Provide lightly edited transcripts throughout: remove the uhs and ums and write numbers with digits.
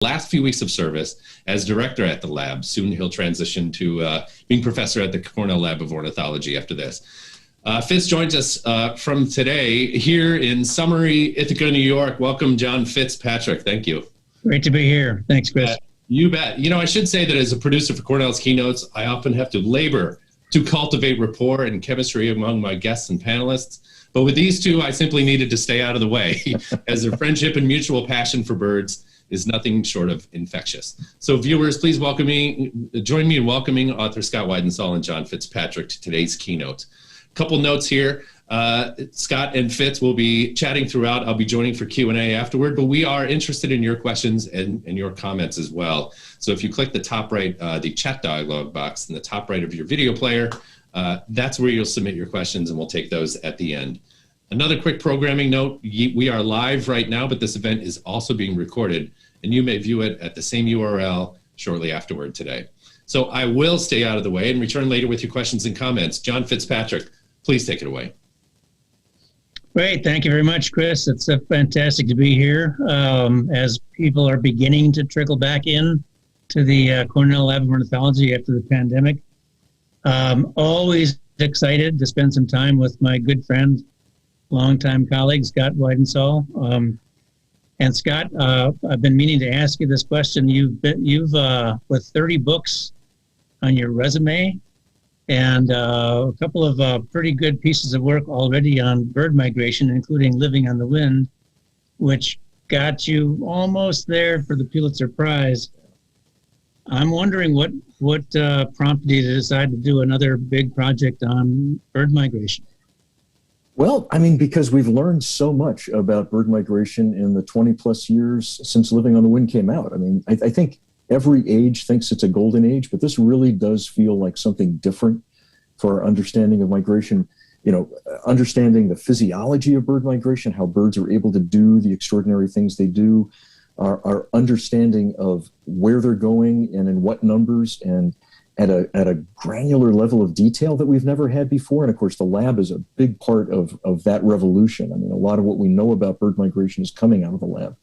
last few weeks of service as director at the lab. Soon he'll transition to being professor at the Cornell Lab of Ornithology after this. Fitz joins us from today here in Summery, Ithaca, New York. Welcome, John Fitzpatrick. Thank you. Great to be here. Thanks, Chris. You bet. You know, I should say that as a producer for Cornell's Keynotes, I often have to labor to cultivate rapport and chemistry among my guests and panelists. But with these two, I simply needed to stay out of the way, as their friendship and mutual passion for birds is nothing short of infectious. So viewers, please join me in welcoming author Scott Weidensaul and John Fitzpatrick to today's keynote. Couple notes here. Scott and Fitz will be chatting throughout. I'll be joining for Q&A afterward, but we are interested in your questions and your comments as well. So if you click the top right, the chat dialog box in the top right of your video player, that's where you'll submit your questions, and we'll take those at the end. Another quick programming note, we are live right now, but this event is also being recorded, and you may view it at the same URL shortly afterward today. So I will stay out of the way and return later with your questions and comments. John Fitzpatrick, please take it away. Great. Thank you very much, Chris. It's fantastic to be here as people are beginning to trickle back in to the Cornell Lab of Ornithology after the pandemic. Always excited to spend some time with my good friend, longtime colleague, Scott Weidensaul. And Scott, I've been meaning to ask you this question. You've with 30 books on your resume and a couple of pretty good pieces of work already on bird migration, including Living on the Wind, which got you almost there for the Pulitzer Prize. I'm wondering what prompted you to decide to do another big project on bird migration? Well, I mean, because we've learned so much about bird migration in the 20 plus years since Living on the Wind came out. I mean, I think every age thinks it's a golden age, but this really does feel like something different for our understanding of migration. You know, understanding the physiology of bird migration, how birds are able to do the extraordinary things they do, our understanding of where they're going and in what numbers, and at a granular level of detail that we've never had before. And of course, the lab is a big part of that revolution. I mean, a lot of what we know about bird migration is coming out of the lab.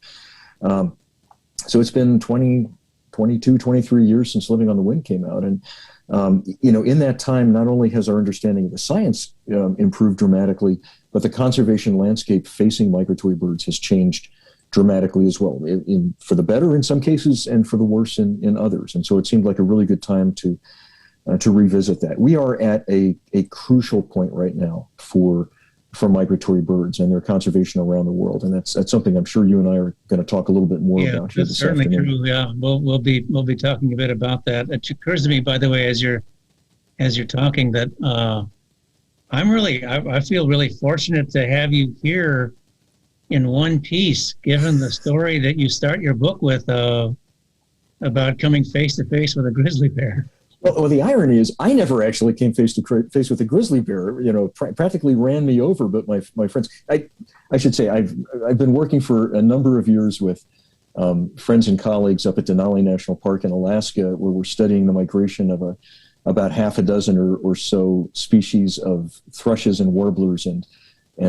So it's been 22, 23 years since Living on the Wind came out. And, you know, in that time, not only has our understanding of the science improved dramatically, but the conservation landscape facing migratory birds has changed dramatically as well, for the better in some cases and for the worse in others. And so it seemed like a really good time to revisit that. We are at a crucial point right now for migratory birds and their conservation around the world, and that's something I'm sure you and I are going to talk a little bit more about here this afternoon. Certainly true. Yeah, we'll be talking a bit about that. It occurs to me, by the way, as you're talking, that I feel really fortunate to have you here in one piece, given the story that you start your book with about coming face to face with a grizzly bear. Well, the irony is I never actually came face to face with a grizzly bear, you know, practically ran me over, but my friends, I should say, I've been working for a number of years with friends and colleagues up at Denali National Park in Alaska, where we're studying the migration of about half a dozen or so species of thrushes and warblers and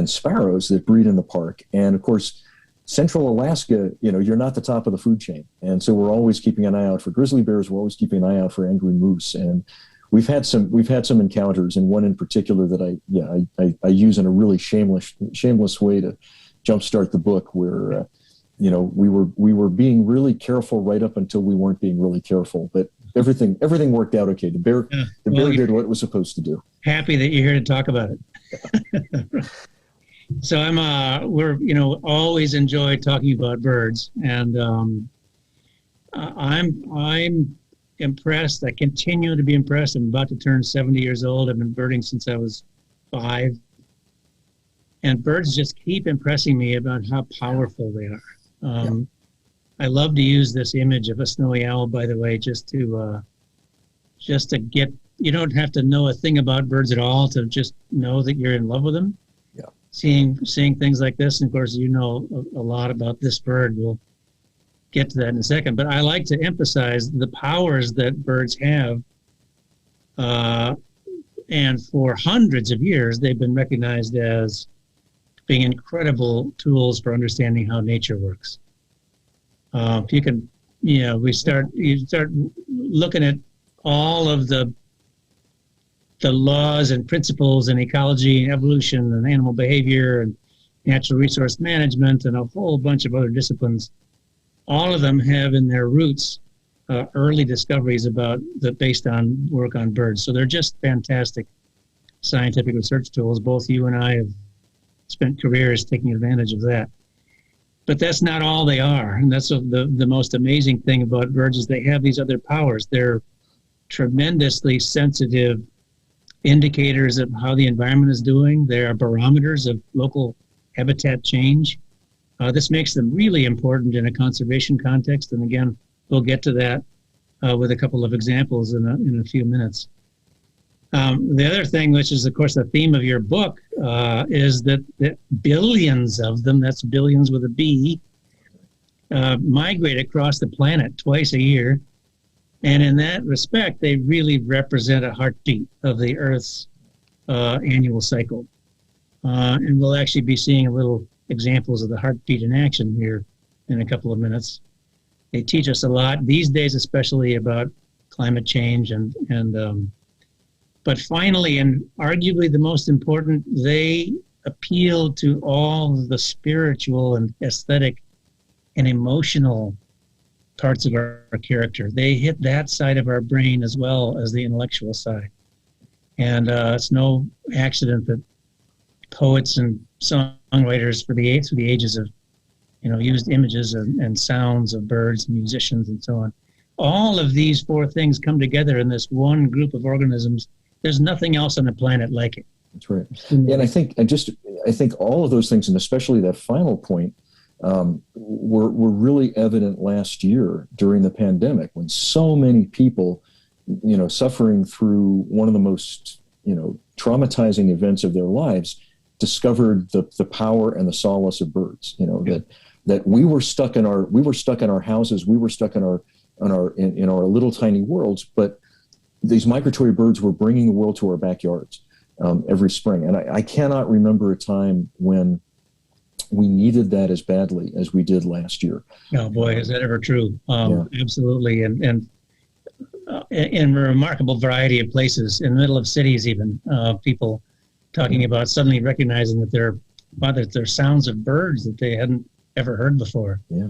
sparrows that breed in the park. And of course, Central Alaska, you know, you're not the top of the food chain. And so we're always keeping an eye out for grizzly bears. We're always keeping an eye out for angry moose. And we've had some encounters, and one in particular that I use in a really shameless way to jumpstart the book, where, you know, we were being really careful right up until we weren't being really careful. But everything worked out okay. The bear did what it was supposed to do. Happy that you're here to talk about it. So we're always enjoy talking about birds, and I'm impressed. I continue to be impressed. I'm about to turn 70 years old. I've been birding since I was 5, and birds just keep impressing me about how powerful they are. I love to use this image of a snowy owl, by the way, just to get. You don't have to know a thing about birds at all to just know that you're in love with them. Seeing things like this, and of course, you know a lot about this bird. We'll get to that in a second. But I like to emphasize the powers that birds have. And for hundreds of years, they've been recognized as being incredible tools for understanding how nature works. If you can you start looking at all of the laws and principles in ecology and evolution and animal behavior and natural resource management and a whole bunch of other disciplines. All of them have in their roots early discoveries based on work on birds. So they're just fantastic scientific research tools. Both you and I have spent careers taking advantage of that. But that's not all they are. And that's the most amazing thing about birds is they have these other powers. They're tremendously sensitive indicators of how the environment is doing. They are barometers of local habitat change. This makes them really important in a conservation context. And again, we'll get to that with a couple of examples in a few minutes. The other thing, which is, of course, the theme of your book, is that billions of them, that's billions with a B, migrate across the planet twice a year. And in that respect, they really represent a heartbeat of the Earth's annual cycle. And we'll actually be seeing a little examples of the heartbeat in action here in a couple of minutes. They teach us a lot these days, especially about climate change but finally, and arguably the most important, they appeal to all the spiritual and aesthetic and emotional parts of our character. They hit that side of our brain as well as the intellectual side. And it's no accident that poets and songwriters through the ages have, used images and sounds of birds and musicians and so on. All of these four things come together in this one group of organisms. There's nothing else on the planet like it. That's right. And I think all of those things, and especially that final point, were really evident last year during the pandemic when so many people, suffering through one of the most, traumatizing events of their lives, discovered the power and the solace of birds. That we were stuck in our houses, we were stuck in our little tiny worlds, but these migratory birds were bringing the world to our backyards every spring. And I cannot remember a time when we needed that as badly as we did last year. Oh boy, is that ever true? Absolutely. And in a remarkable variety of places, in the middle of cities even, people talking about suddenly recognizing that there are sounds of birds that they hadn't ever heard before. Yeah.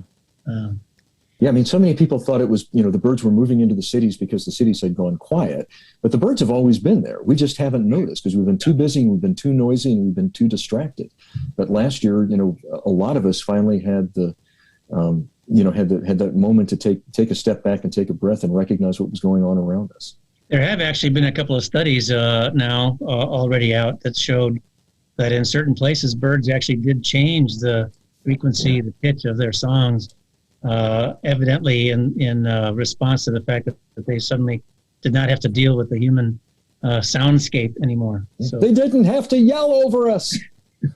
I mean, so many people thought it was, the birds were moving into the cities because the cities had gone quiet, but the birds have always been there. We just haven't noticed because we've been too busy, we've been too noisy, and we've been too distracted. But last year, a lot of us finally had had that moment to take a step back and take a breath and recognize what was going on around us. There have actually been a couple of studies now already out that showed that in certain places, birds actually did change the frequency, the pitch of their songs. Evidently in response to the fact that they suddenly did not have to deal with the human soundscape anymore. So they didn't have to yell over us.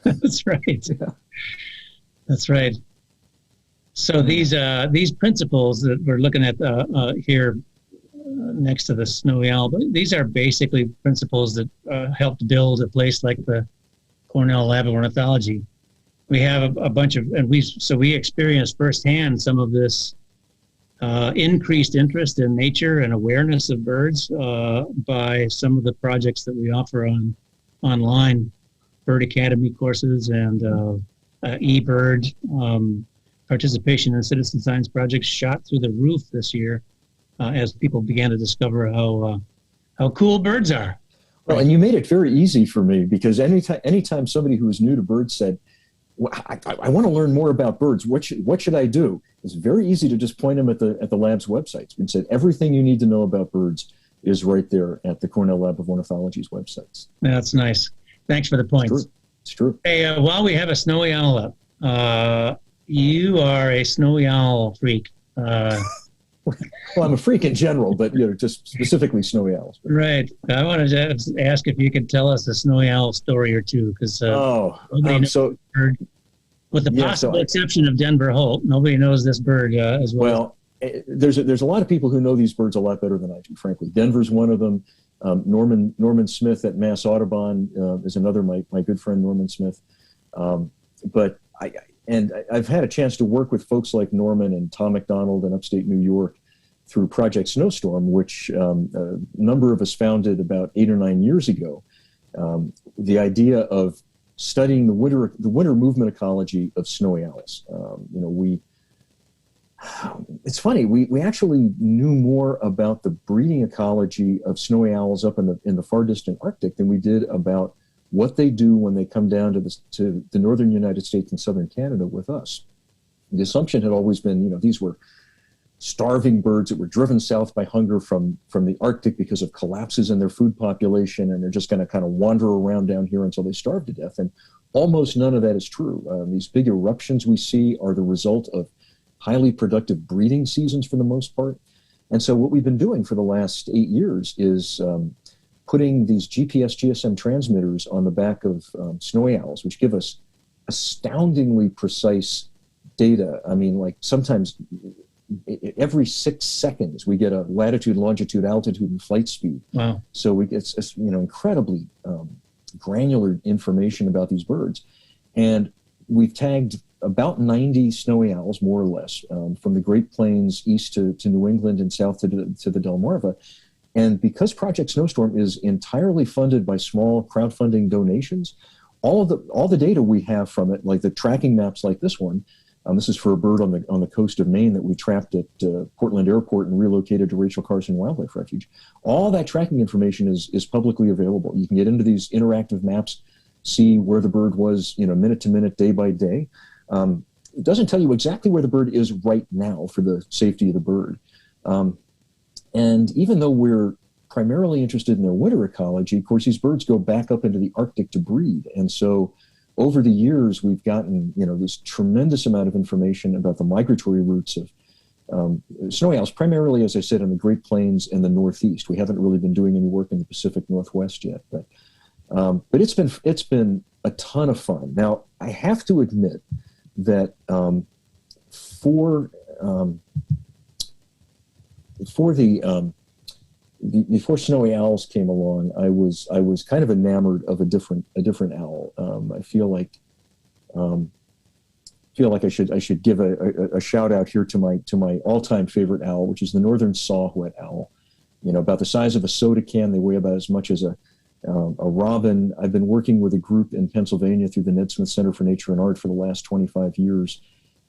That's right. Yeah. That's right. So these principles that we're looking at here next to the snowy owl, these are basically principles that helped build a place like the Cornell Lab of Ornithology. We have a bunch of, and we experienced firsthand some of this increased interest in nature and awareness of birds by some of the projects that we offer online, Bird Academy courses and eBird. Participation in citizen science projects shot through the roof this year as people began to discover how cool birds are. Well, and you made it very easy for me because anytime somebody who was new to birds said, I want to learn more about birds. What should I do? It's very easy to just point them at the lab's websites and said everything you need to know about birds is right there at the Cornell Lab of Ornithology's websites. That's nice. Thanks for the points. It's true. Hey, while we have a snowy owl up, you are a snowy owl freak. Well, I'm a freak in general, but just specifically snowy owls. Right. I wanted to ask if you could tell us a snowy owl story or two, because with the possible exception of Denver Holt, nobody knows this bird as well. Well, there's a lot of people who know these birds a lot better than I do. Frankly, Denver's one of them. Norman Smith at Mass Audubon is another. My good friend Norman Smith. But and I've had a chance to work with folks like Norman and Tom McDonald in upstate New York through Project Snowstorm, which a number of us founded about 8 or 9 years ago. The idea of studying the winter movement ecology of snowy owls. It's funny, we actually knew more about the breeding ecology of snowy owls up in the far distant Arctic than we did about what they do when they come down to the northern United States and southern Canada with us. The assumption had always been, these were starving birds that were driven south by hunger from the Arctic because of collapses in their food population, and they're just going to kind of wander around down here until they starve to death. And almost none of that is true. These big eruptions we see are the result of highly productive breeding seasons for the most part. And so what we've been doing for the last 8 years is putting these GPS GSM transmitters on the back of snowy owls, which give us astoundingly precise data. I mean, like sometimes every 6 seconds we get a latitude, longitude, altitude, and flight speed. Wow. So we get incredibly granular information about these birds. And we've tagged about 90 snowy owls, more or less, from the Great Plains east to New England and south to the Delmarva. And because Project Snowstorm is entirely funded by small crowdfunding donations, all the data we have from it, like the tracking maps like this one, this is for a bird on the coast of Maine that we trapped at Portland Airport and relocated to Rachel Carson Wildlife Refuge. All that tracking information is publicly available. You can get into these interactive maps, see where the bird was, minute to minute, day by day. It doesn't tell you exactly where the bird is right now for the safety of the bird. And even though we're primarily interested in their winter ecology, of course, these birds go back up into the Arctic to breed. And so over the years, we've gotten, this tremendous amount of information about the migratory routes of snowy owls, primarily, as I said, in the Great Plains and the Northeast. We haven't really been doing any work in the Pacific Northwest yet, but it's been a ton of fun. Now, I have to admit that before snowy owls came along, I was kind of enamored of a different owl. I feel like I should give a shout out here to my all-time favorite owl, which is the Northern Sahu owl. About the size of a soda can. They weigh about as much as a robin. I've been working with a group in Pennsylvania through the Ned Smith Center for Nature and Art for the last 25 years.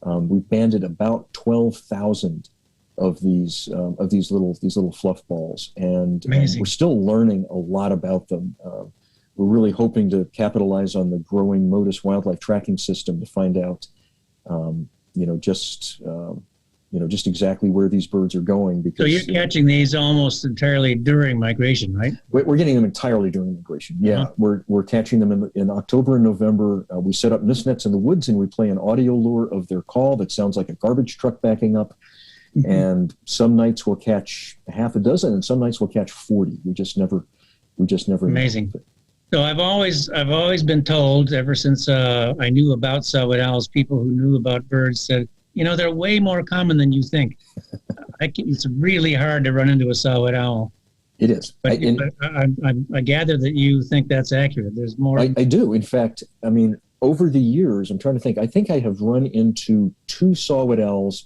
We've banded about 12,000 of these little fluff balls, and we're still learning a lot about them. We're really hoping to capitalize on the growing MODIS wildlife tracking system to find out, just exactly where these birds are going. Because, so you're catching these almost entirely during migration, right? We're getting them entirely during migration. Yeah, we're catching them in October and November. We set up mist nets in the woods, and we play an audio lure of their call that sounds like a garbage truck backing up. Mm-hmm. And some nights we'll catch half a dozen, and some nights we'll catch 40. We just never. Amazing. So I've always been told, ever since I knew about saw-whet owls, people who knew about birds said, they're way more common than you think. It's really hard to run into a saw-whet owl. It is. But I gather that you think that's accurate. There's more. I do. In fact, over the years, I'm trying to think. I think I have run into 2 saw-whet owls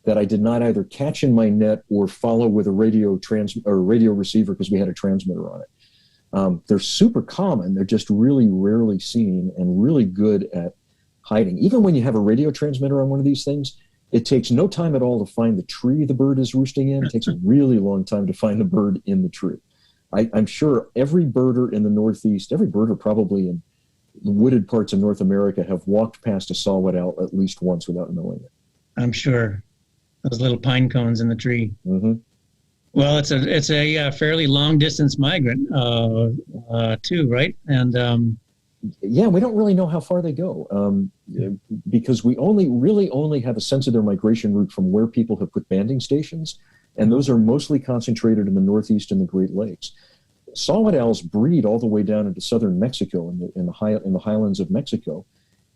that I did not either catch in my net or follow with a radio receiver because we had a transmitter on it. They're super common. They're just really rarely seen and really good at hiding. Even when you have a radio transmitter on one of these things, it takes no time at all to find the tree the bird is roosting in. It takes a really long time to find the bird in the tree. I'm sure every birder in the Northeast, every birder probably in the wooded parts of North America have walked past a saw-whet owl at least once without knowing it. I'm sure. Those little pine cones in the tree. Mm-hmm. Well, it's a fairly long distance migrant too, right? And yeah, we don't really know how far they go because we only have a sense of their migration route from where people have put banding stations, and those are mostly concentrated in the Northeast and the Great Lakes. Saw-whet owls breed all the way down into southern Mexico in the highlands of Mexico.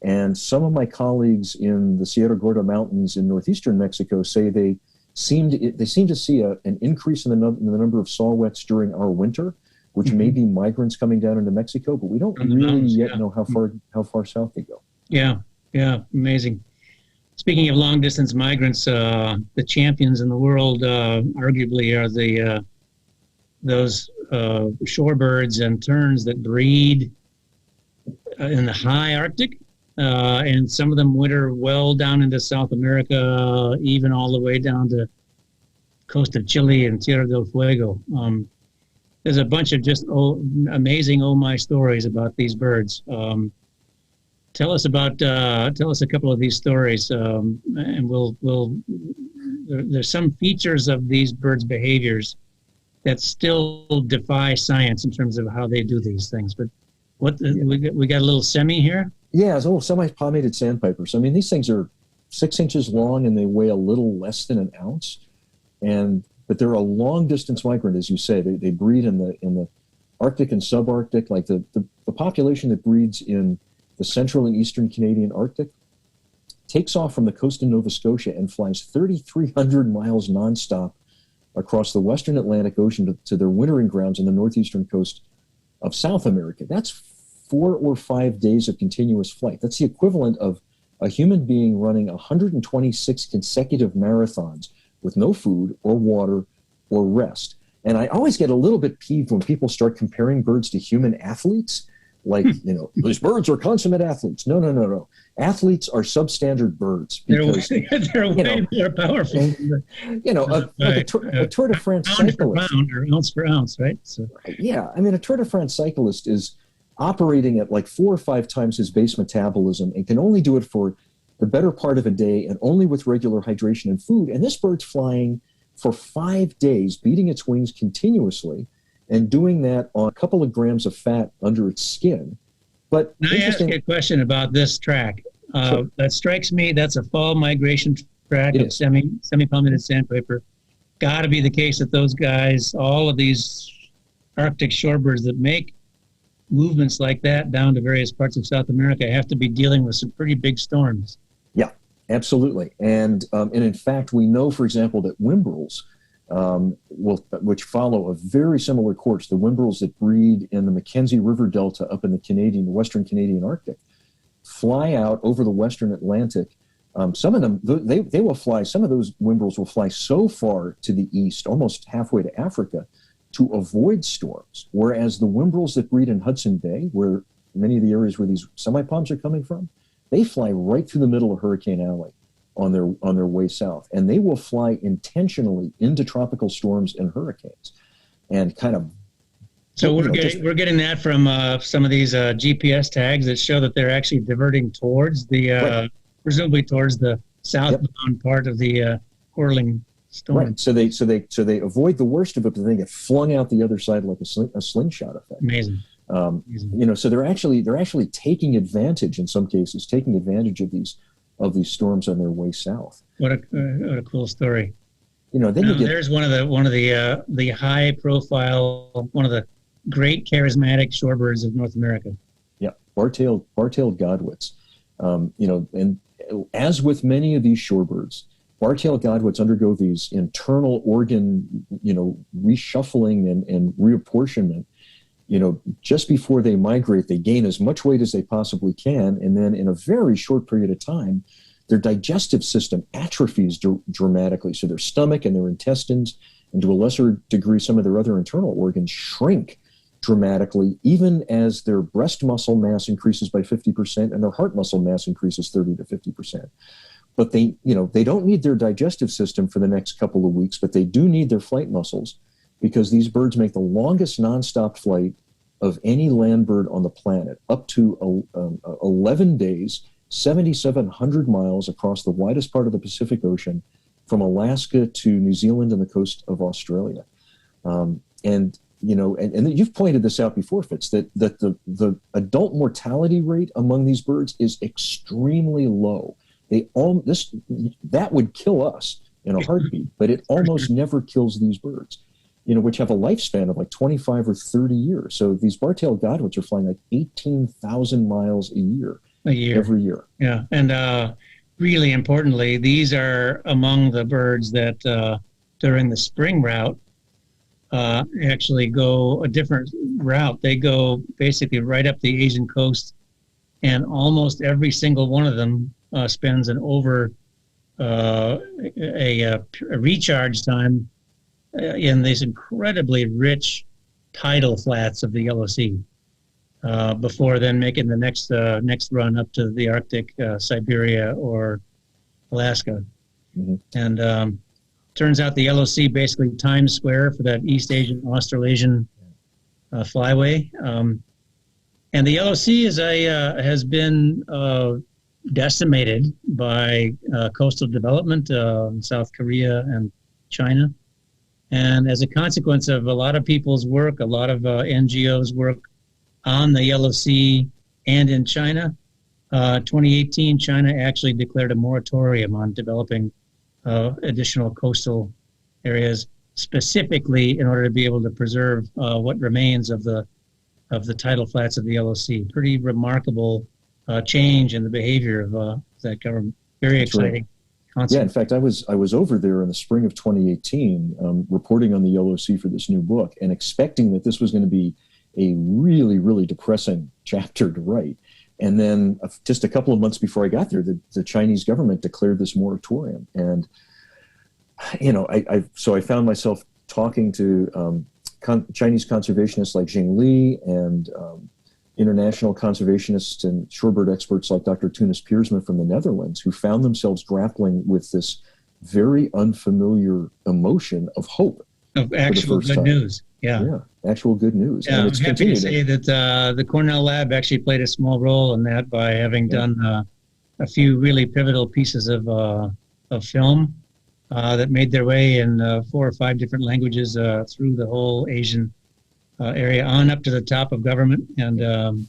And some of my colleagues in the Sierra Gorda Mountains in northeastern Mexico say they seem to see an increase in the number of saw-whets during our winter, which may be migrants coming down into Mexico, but we don't really yet know how far south they go. Yeah. Yeah, amazing. Speaking of long distance migrants, the champions in the world arguably are those shorebirds and terns that breed in the high Arctic, and some of them winter well down into South America, even all the way down to coast of Chile and Tierra del Fuego. There's a bunch of just amazing oh my stories about these birds. Tell us a couple of these stories, and there's some features of these birds' behaviors that still defy science in terms of how they do these things. But we got a little semi here. Yeah, it's a little semi-palmated sandpipers. I mean, these things are 6 inches long and they weigh a little less than an ounce. But they're a long distance migrant, as you say. They breed in the Arctic and subarctic. Like the population that breeds in the central and eastern Canadian Arctic takes off from the coast of Nova Scotia and flies 3,300 miles nonstop across the western Atlantic Ocean to their wintering grounds on the northeastern coast of South America. That's 4 or 5 days of continuous flight. That's the equivalent of a human being running 126 consecutive marathons with no food or water or rest. And I always get a little bit peeved when people start comparing birds to human athletes. Like, these birds are consummate athletes. No. Athletes are substandard birds. Because, they're way more powerful. A Tour de France cyclist. Pound or ounce per ounce, right? So. Yeah, I mean, a Tour de France cyclist is operating at like 4 or 5 times his base metabolism and can only do it for the better part of a day and only with regular hydration and food. And this bird's flying for 5 days, beating its wings continuously, and doing that on a couple of grams of fat under its skin. But can I ask you a question about this track? Sure. That strikes me, that's a fall migration track of semi-palmated sandpiper. Got to be the case that those guys, all of these Arctic shorebirds that make movements like that down to various parts of South America have to be dealing with some pretty big storms. Yeah, absolutely. And in fact, we know, for example, that whimbrels, which follow a very similar course, the whimbrels that breed in the Mackenzie River Delta up in the Western Canadian Arctic, fly out over the Western Atlantic. Some of them, they will fly, some of those whimbrels will fly so far to the east, almost halfway to Africa, to avoid storms. Whereas the whimbrels that breed in Hudson Bay, where many of the areas where these semi-palms are coming from, they fly right through the middle of Hurricane Alley on their way south, and they will fly intentionally into tropical storms and hurricanes, and kind of. So we're getting that from some of these GPS tags that show that they're actually diverting towards the presumably towards the southbound part of the whirling storm. Right. So they avoid the worst of it, but they get flung out the other side like a slingshot effect. Amazing. So they're actually taking advantage in some cases, taking advantage of these storms on their way south. What a cool story. There's one of the high profile, one of the great charismatic shorebirds of North America. Yeah, bar-tailed Godwits. And as with many of these shorebirds, bar-tailed Godwits undergo these internal organ, reshuffling and reapportionment. Just before they migrate, they gain as much weight as they possibly can, and then in a very short period of time, their digestive system atrophies dramatically. So their stomach and their intestines, and to a lesser degree some of their other internal organs, shrink dramatically, even as their breast muscle mass increases by 50% and their heart muscle mass increases 30 to 50%. But they don't need their digestive system for the next couple of weeks, but they do need their flight muscles, because these birds make the longest nonstop flight of any land bird on the planet, up to 11 days, 7,700 miles across the widest part of the Pacific Ocean, from Alaska to New Zealand and the coast of Australia. And you've pointed this out before, Fitz, that the adult mortality rate among these birds is extremely low. That would kill us in a heartbeat, but it almost never kills these birds, which have a lifespan of like 25 or 30 years. So these bar-tailed Godwits are flying like 18,000 miles a year every year. Yeah, and really importantly, these are among the birds that during the spring route actually go a different route. They go basically right up the Asian coast and almost every single one of them spends an over a recharge time in these incredibly rich tidal flats of the Yellow Sea before then making the next run up to the Arctic, Siberia, or Alaska. Mm-hmm. And turns out the Yellow Sea basically Times Square for that East Asian, Australasian flyway. And the Yellow Sea has been decimated by coastal development in South Korea and China. And as a consequence of a lot of people's work, a lot of NGOs' work on the Yellow Sea and in China, 2018, China actually declared a moratorium on developing additional coastal areas, specifically in order to be able to preserve what remains of the tidal flats of the Yellow Sea. Pretty remarkable change in the behavior of that government. Very exciting. Right. Yeah, in fact, I was over there in the spring of 2018, reporting on the Yellow Sea for this new book, and expecting that this was going to be a really, really depressing chapter to write. And then just a couple of months before I got there, the Chinese government declared this moratorium. And, so I found myself talking to Chinese conservationists like Jing Li and international conservationists and shorebird experts like Dr. Tunis Piersma from the Netherlands, who found themselves grappling with this very unfamiliar emotion of hope. Of actual good news. Yeah, actual good news. Yeah, I'm happy to say that the Cornell lab actually played a small role in that by having done a few really pivotal pieces of film that made their way in 4 or 5 different languages through the whole Asian area on up to the top of government, and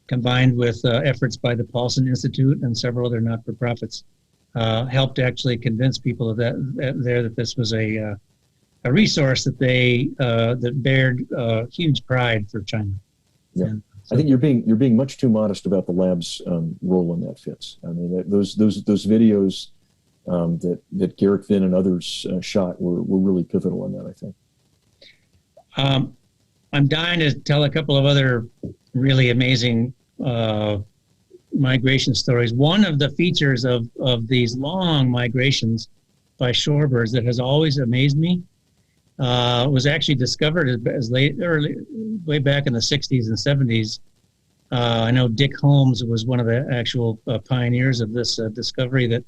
combined with efforts by the Paulson Institute and several other not-for-profits, helped actually convince people that this was a resource that that bared huge pride for China. Yeah, so, I think you're being much too modest about the lab's role in that, Fitz. I mean, those videos that Garrick Vinn and others shot were really pivotal in that, I think. I'm dying to tell a couple of other really amazing migration stories. One of the features of these long migrations by shorebirds that has always amazed me was actually discovered as way back in the 60s and 70s. I know Dick Holmes was one of the actual pioneers of this discovery, that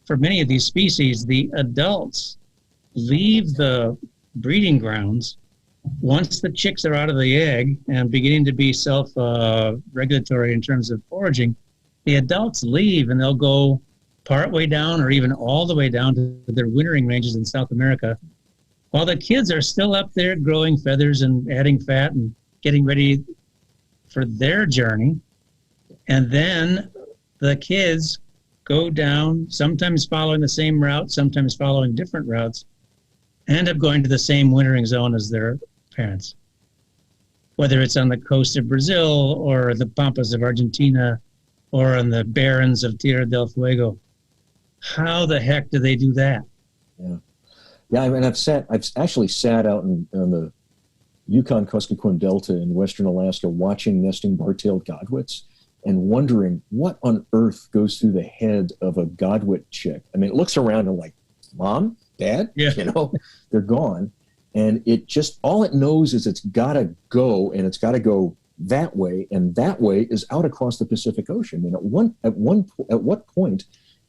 for many of these species, the adults leave the breeding grounds once the chicks are out of the egg and beginning to be self-regulatory in terms of foraging. The adults leave and they'll go part way down or even all the way down to their wintering ranges in South America, while the kids are still up there growing feathers and adding fat and getting ready for their journey. And then the kids go down, sometimes following the same route, sometimes following different routes, end up going to the same wintering zone as their parents. Whether it's on the coast of Brazil or the Pampas of Argentina or on the barrens of Tierra del Fuego. How the heck do they do that? Yeah, I mean, I've actually sat out on the Yukon-Kuskokwim Delta in western Alaska watching nesting bar-tailed Godwits and wondering what on earth goes through the head of a Godwit chick. I mean, it looks around and like, Mom, Dad, they're gone. And it just, all it knows is it's got to go, and it's got to go that way, and that way is out across the Pacific Ocean. And at what point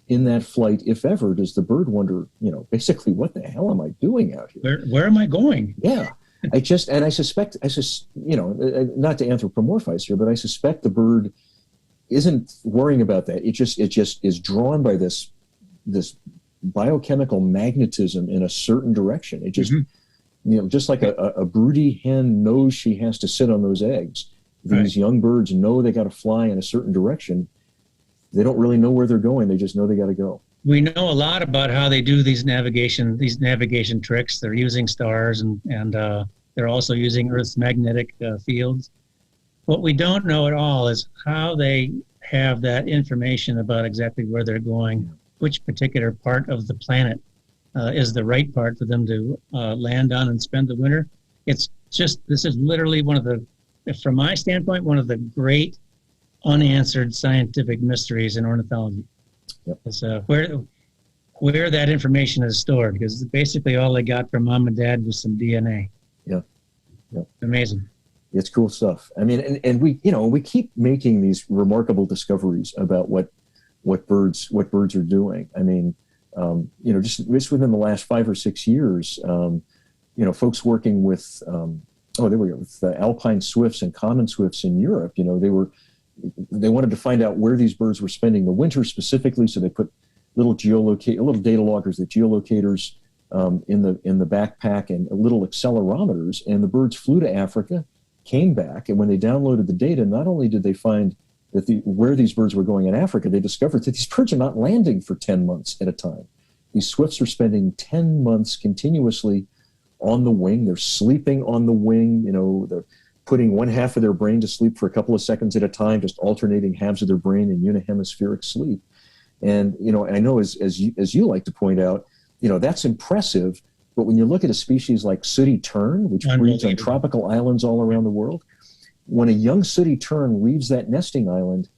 in that flight, if ever, does the bird wonder, basically, what the hell am I doing out here? Where am I going? Yeah. I suspect, not to anthropomorphize here, but I suspect the bird isn't worrying about that. It just is drawn by this biochemical magnetism in a certain direction. It just, just like a broody hen knows she has to sit on those eggs. These young birds know they got to fly in a certain direction. They don't really know where they're going. They just know they got to go. We know a lot about how they do these navigation tricks. They're using stars and they're also using Earth's magnetic fields. What we don't know at all is how they have that information about exactly where they're going, which particular part of the planet is the right part for them to land on and spend the winter. This is literally from my standpoint, one of the great unanswered scientific mysteries in ornithology. Yep. It's, where that information is stored, because basically all they got from mom and dad was some DNA. Yeah. Yeah. Amazing. It's cool stuff. I mean, and we, we keep making these remarkable discoveries about what birds are doing. I mean, just within the last 5 or 6 years, folks working with, there we go, with the alpine swifts and common swifts in Europe, they wanted to find out where these birds were spending the winter specifically. So they put little data loggers, the geolocators, in the backpack, and little accelerometers, and the birds flew to Africa, came back, and when they downloaded the data, not only did they find that where these birds were going in Africa, they discovered that these birds are not landing for 10 months at a time. These swifts are spending 10 months continuously on the wing. They're sleeping on the wing. They're putting one half of their brain to sleep for a couple of seconds at a time, just alternating halves of their brain in unihemispheric sleep. And, I know as you like to point out, that's impressive. But when you look at a species like sooty tern, which breeds on tropical islands all around the world, when a young sooty tern leaves that nesting island,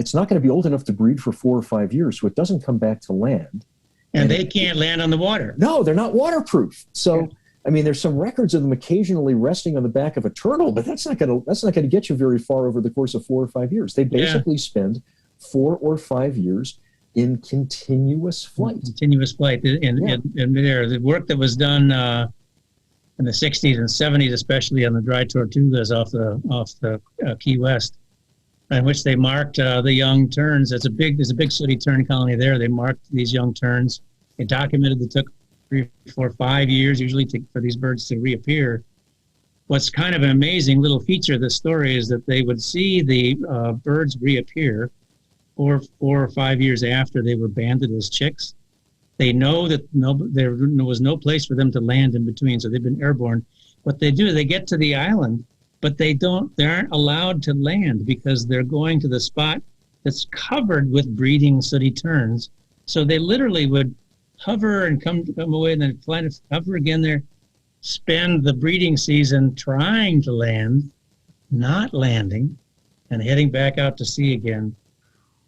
it's not going to be old enough to breed for 4 or 5 years, so it doesn't come back to land. And they can't land on the water. No, they're not waterproof. So, I mean, there's some records of them occasionally resting on the back of a turtle, but that's not going to get you very far over the course of 4 or 5 years. They basically spend 4 or 5 years in continuous flight. And there, the work that was done in the 60s and 70s, especially on the dry tortugas off the Key West, in which they marked the young terns. There's a big sooty tern colony there. They marked these young terns. They documented it took 3, 4, 5 years usually for these birds to reappear. What's kind of an amazing little feature of the story is that they would see the birds reappear 4 or 5 years after they were banded as chicks. They know that there was no place for them to land in between, so they've been airborne. What they do, they get to the island, but they aren't allowed to land because they're going to the spot that's covered with breeding sooty terns. So they literally would hover and come away and then fly to hover again there, spend the breeding season trying to land, not landing, and heading back out to sea again,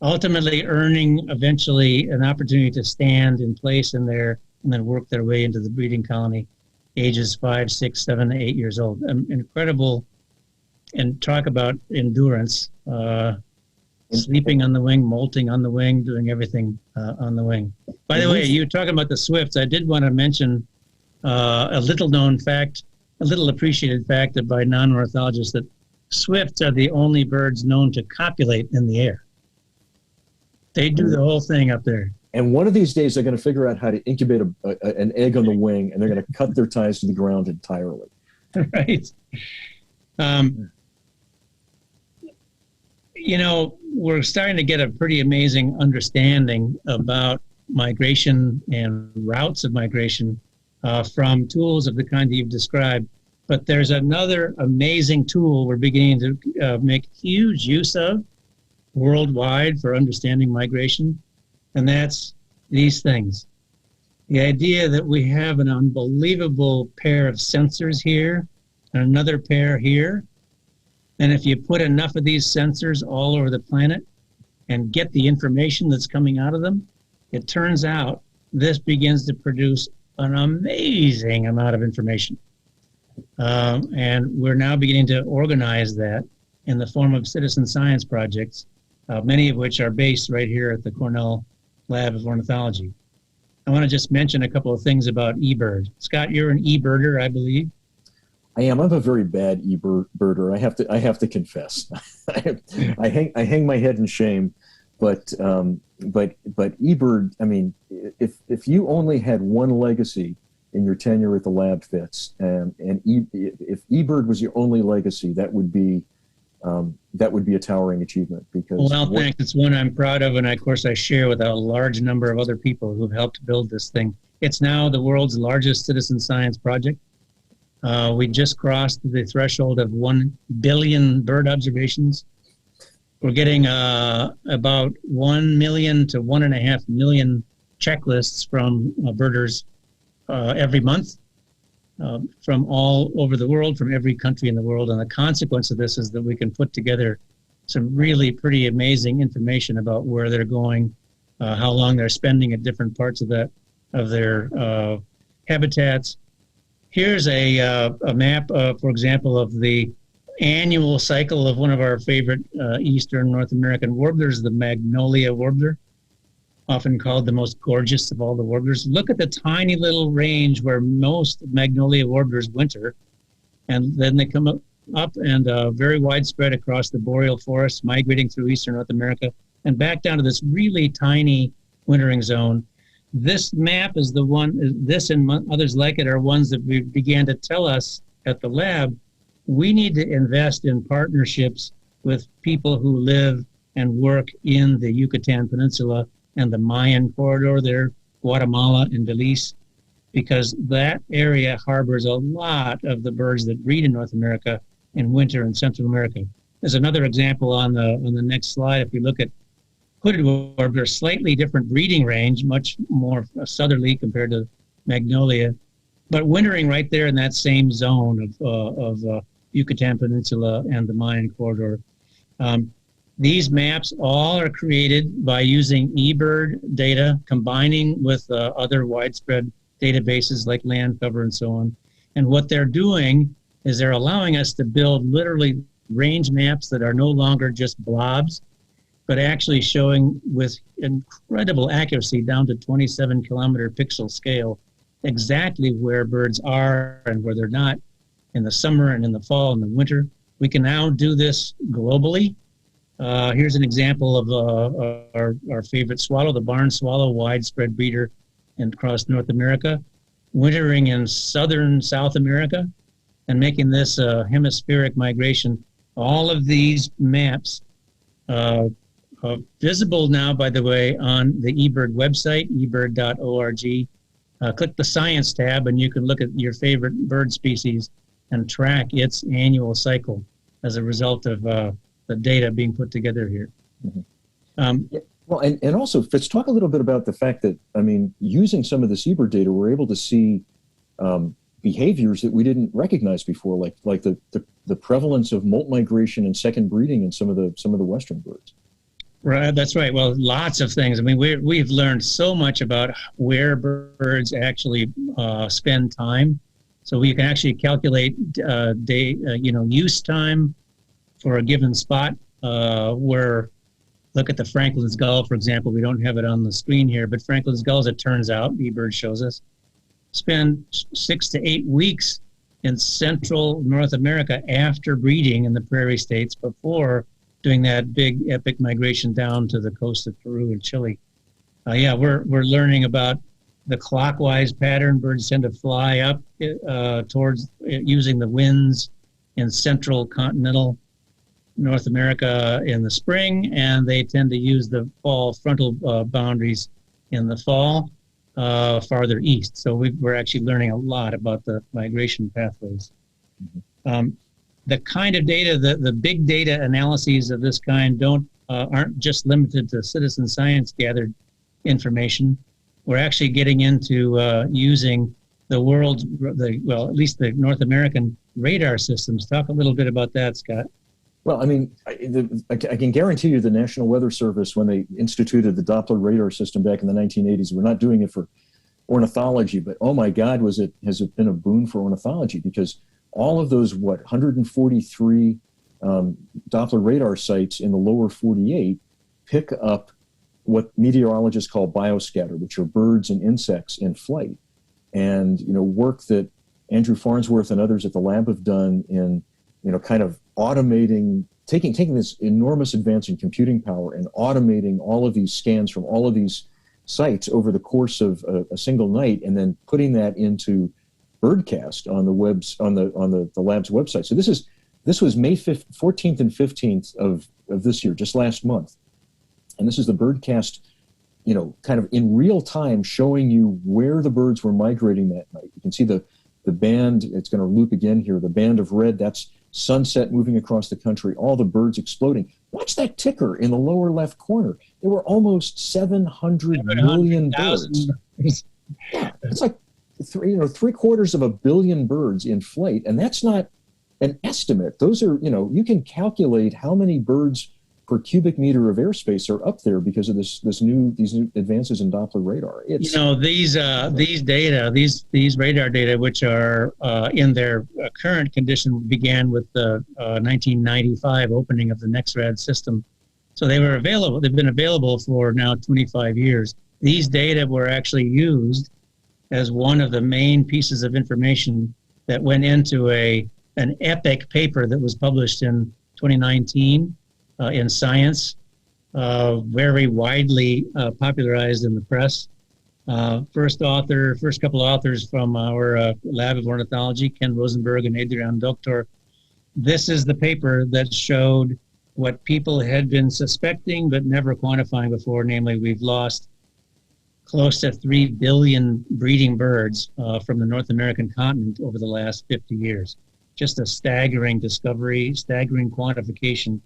ultimately earning eventually an opportunity to stand in place in there and then work their way into the breeding colony, ages 5, 6, 7, 8 years old. Incredible. And talk about endurance, sleeping on the wing, molting on the wing, doing everything on the wing. By the way, you were talking about the swifts. I did want to mention a little known fact, a little appreciated fact that by non-ornithologists, that swifts are the only birds known to copulate in the air. They do the whole thing up there. And one of these days, they're going to figure out how to incubate an egg on the wing, and they're going to cut their ties to the ground entirely. Right. We're starting to get a pretty amazing understanding about migration and routes of migration from tools of the kind that you've described. But there's another amazing tool we're beginning to make huge use of worldwide for understanding migration, and that's these things. The idea that we have an unbelievable pair of sensors here and another pair here, and if you put enough of these sensors all over the planet and get the information that's coming out of them, it turns out this begins to produce an amazing amount of information. And we're now beginning to organize that in the form of citizen science projects, many of which are based right here at the Cornell Lab of Ornithology. I want to just mention a couple of things about eBird. Scott, you're an eBirder, I believe. I am. I'm a very bad eBirder. I have to confess. I hang my head in shame. But eBird. I mean, if you only had one legacy in your tenure at the lab, Fitz, if eBird was your only legacy, that would be a towering achievement. Because thanks. It's one I'm proud of, and of course I share with a large number of other people who've helped build this thing. It's now the world's largest citizen science project. We just crossed the threshold of 1 billion bird observations. We're getting about 1 million to 1.5 million checklists from birders every month from all over the world, from every country in the world. And the consequence of this is that we can put together some really pretty amazing information about where they're going, how long they're spending at different parts of their habitats. Here's a map, for example, of the annual cycle of one of our favorite eastern North American warblers, the Magnolia Warbler, often called the most gorgeous of all the warblers. Look at the tiny little range where most Magnolia warblers winter, and then they come up and very widespread across the boreal forests, migrating through eastern North America and back down to this really tiny wintering zone. This map is the one, this and others like it are ones that we began to tell us at the lab, we need to invest in partnerships with people who live and work in the Yucatan Peninsula and the Mayan corridor there, Guatemala and Belize, because that area harbors a lot of the birds that breed in North America in winter in Central America. There's another example on the next slide. If we look at hooded warbler, slightly different breeding range, much more southerly compared to Magnolia, but wintering right there in that same zone of Yucatan Peninsula and the Mayan corridor. These maps all are created by using eBird data, combining with other widespread databases like land cover and so on. And what they're doing is they're allowing us to build literally range maps that are no longer just blobs, but actually showing with incredible accuracy down to 27 kilometer pixel scale exactly where birds are and where they're not in the summer and in the fall and the winter. We can now do this globally. Here's an example of our favorite swallow, the barn swallow, widespread breeder across North America, wintering in southern South America and making this a hemispheric migration. All of these maps visible now, by the way, on the eBird website, ebird.org. Click the Science tab and you can look at your favorite bird species and track its annual cycle as a result of the data being put together here. Mm-hmm. Well, and also, Fitz, talk a little bit about the fact that, I mean, using some of this eBird data, we're able to see behaviors that we didn't recognize before, like the prevalence of molt migration and second breeding in some of the Western birds. Right, that's right. Well, lots of things. I mean, we've learned so much about where birds actually spend time. So we can actually calculate use time for a given spot. Where, look at the Franklin's gull, for example. We don't have it on the screen here, but Franklin's gulls, it turns out, eBird shows us, spend 6 to 8 weeks in central North America after breeding in the prairie states before doing that big epic migration down to the coast of Peru and Chile. We're learning about the clockwise pattern. Birds tend to fly up towards using the winds in central continental North America in the spring, and they tend to use the fall frontal boundaries in the fall farther east. So we're actually learning a lot about the migration pathways. Mm-hmm. The kind of data, the big data analyses of this kind aren't just limited to citizen science gathered information. We're actually getting into using the world's, at least the North American radar systems. Talk a little bit about that, Scott. Well, I mean, I can guarantee you the National Weather Service, when they instituted the Doppler radar system back in the 1980s, we're not doing it for ornithology, but oh my God, has it been a boon for ornithology, because all of those, 143 Doppler radar sites in the lower 48 pick up what meteorologists call bioscatter, which are birds and insects in flight. And, work that Andrew Farnsworth and others at the lab have done in, kind of automating, taking this enormous advance in computing power and automating all of these scans from all of these sites over the course of a single night, and then putting that into Birdcast on the lab's website. So this was May 14th and 15th of this year, just last month. And this is the Birdcast, kind of in real time showing you where the birds were migrating that night. You can see the band, it's going to loop again here, the band of red, that's sunset moving across the country, all the birds exploding. Watch that ticker in the lower left corner. There were almost 700 million birds. Yeah, it's like 750 million birds in flight, and that's not an estimate. Those are, you can calculate how many birds per cubic meter of airspace are up there because of these new advances in Doppler radar. These radar data, which are in their current condition, began with the 1995 opening of the NEXRAD system. So they were available. They've been available for now 25 years. These data were actually used as one of the main pieces of information that went into an epic paper that was published in 2019 in Science, very widely popularized in the press. First couple authors from our lab of ornithology, Ken Rosenberg and Adrian Doctor. This is the paper that showed what people had been suspecting but never quantifying before, namely we've lost close to 3 billion breeding birds from the North American continent over the last 50 years. Just a staggering discovery, staggering quantification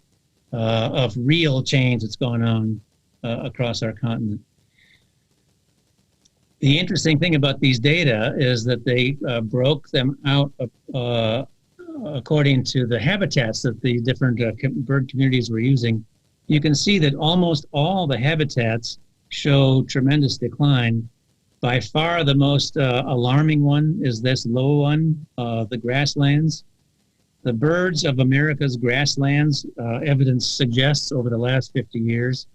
of real change that's gone on across our continent. The interesting thing about these data is that they broke them out according to the habitats that the different bird communities were using. You can see that almost all the habitats show tremendous decline. By far the most alarming one is this low one, the grasslands. The birds of America's grasslands, evidence suggests over the last 50 years,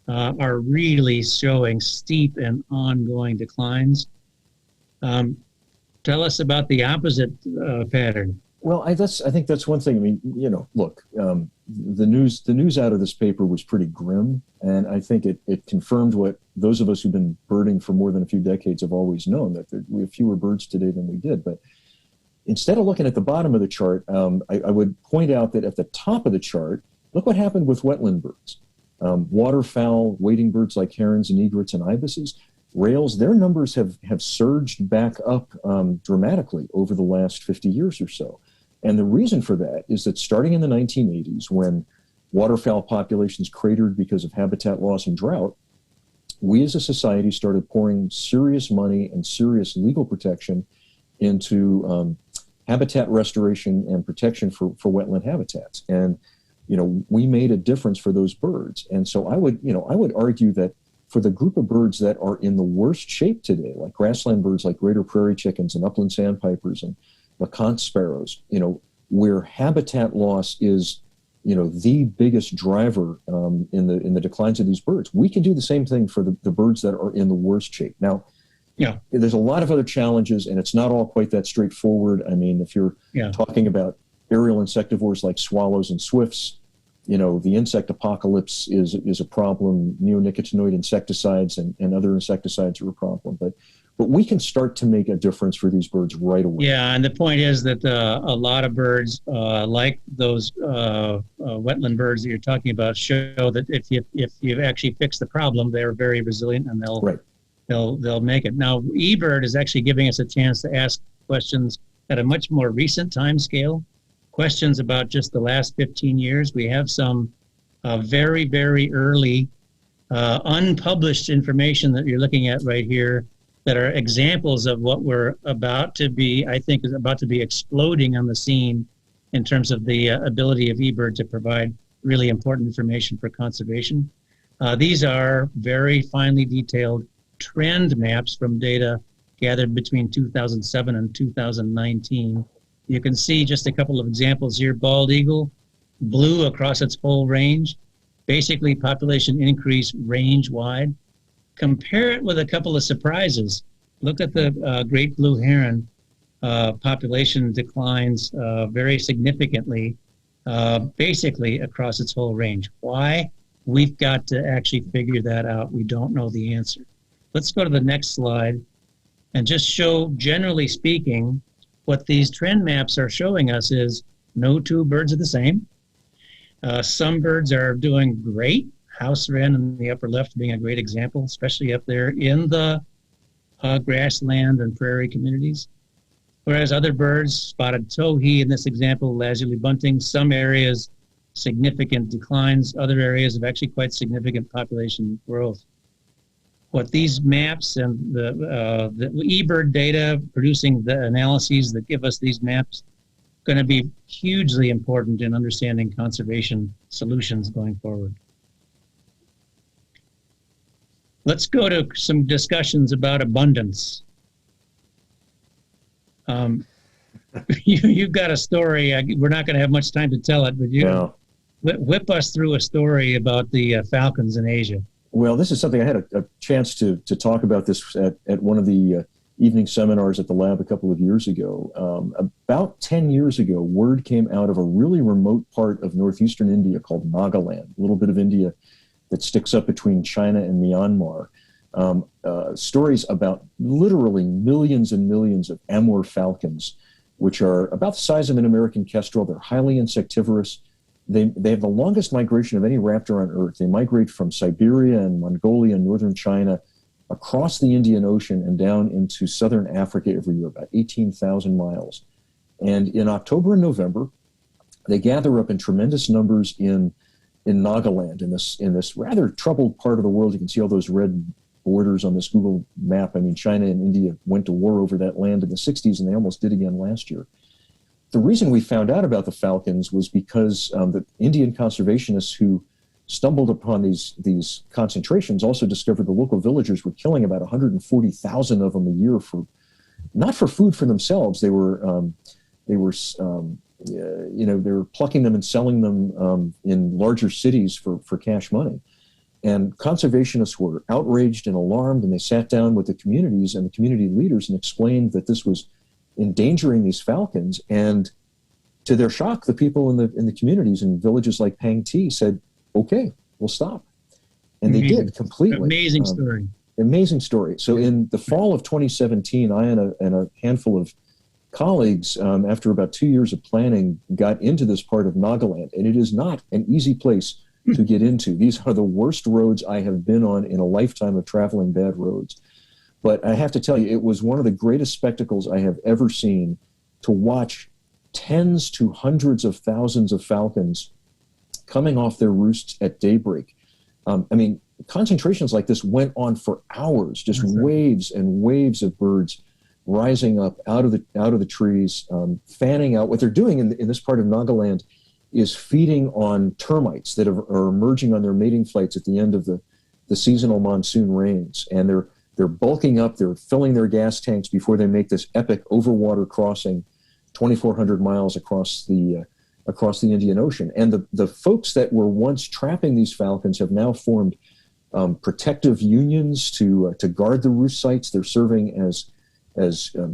are really showing steep and ongoing declines. Tell us about the opposite pattern. Well, I think that's one thing. I mean, look, the news out of this paper was pretty grim, and I think it confirmed what those of us who've been birding for more than a few decades have always known, that we have fewer birds today than we did. But instead of looking at the bottom of the chart, I would point out that at the top of the chart, look what happened with wetland birds. Waterfowl, wading birds like herons and egrets and ibises, rails, their numbers have surged back up dramatically over the last 50 years or so. And the reason for that is that starting in the 1980s, when waterfowl populations cratered because of habitat loss and drought, we as a society started pouring serious money and serious legal protection into habitat restoration and protection for wetland habitats. And, we made a difference for those birds. And so I would argue that for the group of birds that are in the worst shape today, like grassland birds like greater prairie chickens and upland sandpipers and LeConte sparrows, where habitat loss is, the biggest driver in the declines of these birds, we can do the same thing for the birds that are in the worst shape. Now, there's a lot of other challenges, and it's not all quite that straightforward. I mean, if you're talking about aerial insectivores like swallows and swifts, the insect apocalypse is a problem. Neonicotinoid insecticides and other insecticides are a problem. But we can start to make a difference for these birds right away. Yeah, and the point is that a lot of birds, like those wetland birds that you're talking about, show that if you actually fix the problem, they're very resilient and they'll make it. Now, eBird is actually giving us a chance to ask questions at a much more recent time scale. Questions about just the last 15 years. We have some very, very early unpublished information that you're looking at right here that are examples of what we're about to be, I think, is about to be exploding on the scene in terms of the ability of eBird to provide really important information for conservation. These are very finely detailed trend maps from data gathered between 2007 and 2019. You can see just a couple of examples here. Bald eagle, blue across its whole range, basically population increase range-wide. Compare it with a couple of surprises. Look at the great blue heron. Population declines very significantly, basically across its whole range. Why? We've got to actually figure that out. We don't know the answer. Let's go to the next slide and just show, generally speaking, what these trend maps are showing us is no two birds are the same. Some birds are doing great. House wren in the upper left being a great example, especially up there in the grassland and prairie communities. Whereas other birds, spotted towhee in this example, lazuli bunting, some areas significant declines, other areas of actually quite significant population growth. What these maps and the eBird data producing the analyses that give us these maps going to be hugely important in understanding conservation solutions going forward. Let's go to some discussions about abundance. You've got a story. We're not going to have much time to tell it, but whip us through a story about the falcons in Asia. Well, this is something I had a chance to talk about this at one of the evening seminars at the lab a couple of years ago. About 10 years ago, word came out of a really remote part of northeastern India called Nagaland, a little bit of India that sticks up between China and Myanmar. Stories about literally millions and millions of Amor Falcons, which are about the size of an American kestrel. They're highly insectivorous. They have the longest migration of any raptor on Earth. They migrate from Siberia and Mongolia and northern China across the Indian Ocean and down into southern Africa every year, about 18,000 miles. And in October and November, they gather up in tremendous numbers in Nagaland, in this rather troubled part of the world. You can see all those red borders on this Google map. I mean, China and India went to war over that land in the 60s, and they almost did again last year. The reason we found out about the falcons was because the Indian conservationists who stumbled upon these concentrations also discovered the local villagers were killing about 140,000 of them a year not for food for themselves. They were plucking them and selling them in larger cities for cash money. And conservationists were outraged and alarmed, and they sat down with the communities and the community leaders and explained that this was endangering these falcons. And to their shock, the people in the communities in villages like Pangti said, "Okay, we'll stop," and they did completely. Amazing story. Amazing story. So in the fall of 2017, I and a handful of colleagues, after about 2 years of planning, got into this part of Nagaland, and it is not an easy place to get into. These are the worst roads I have been on in a lifetime of traveling bad roads. But I have to tell you, it was one of the greatest spectacles I have ever seen to watch tens to hundreds of thousands of falcons coming off their roosts at daybreak. Concentrations like this went on for hours, just waves and waves of birds rising up out of the trees, fanning out. What they're doing in this part of Nagaland is feeding on termites that are emerging on their mating flights at the end of the seasonal monsoon rains. And they're bulking up, they're filling their gas tanks before they make this epic overwater crossing 2,400 miles across the Indian Ocean. And the folks that were once trapping these falcons have now formed protective unions to guard the roost sites. They're serving as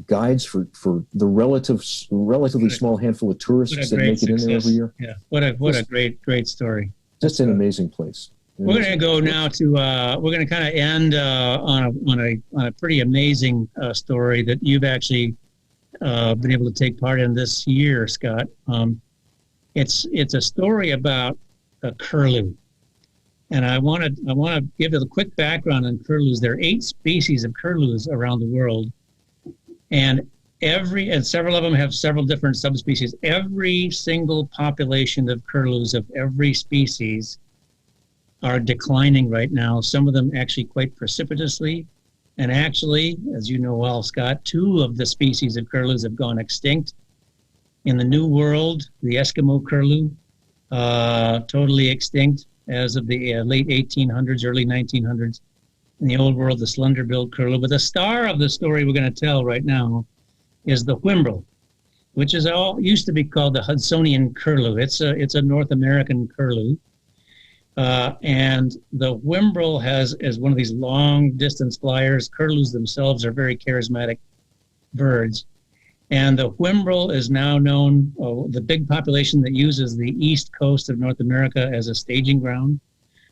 guides for the relatively small handful of tourists that make it in there every year. Yeah, what a great story. Just an amazing place. We're going to go now to we're going to kind of end on a pretty amazing story that you've actually been able to take part in this year, Scott. It's a story about a curlew, and I want to give it a quick background on curlews. There are 8 species of curlews around the world. And several of them have several different subspecies. Every single population of curlews of every species are declining right now. Some of them actually quite precipitously. And actually, as you know well, Scott, 2 of the species of curlews have gone extinct. In the New World, the Eskimo Curlew, totally extinct as of the late 1800s, early 1900s. In the Old World, the slender-billed curlew. But the star of the story we're going to tell right now is the whimbrel, which used to be called the Hudsonian curlew. It's a North American curlew. And the whimbrel is one of these long-distance flyers. Curlews themselves are very charismatic birds. And the whimbrel is now known, the big population that uses the east coast of North America as a staging ground.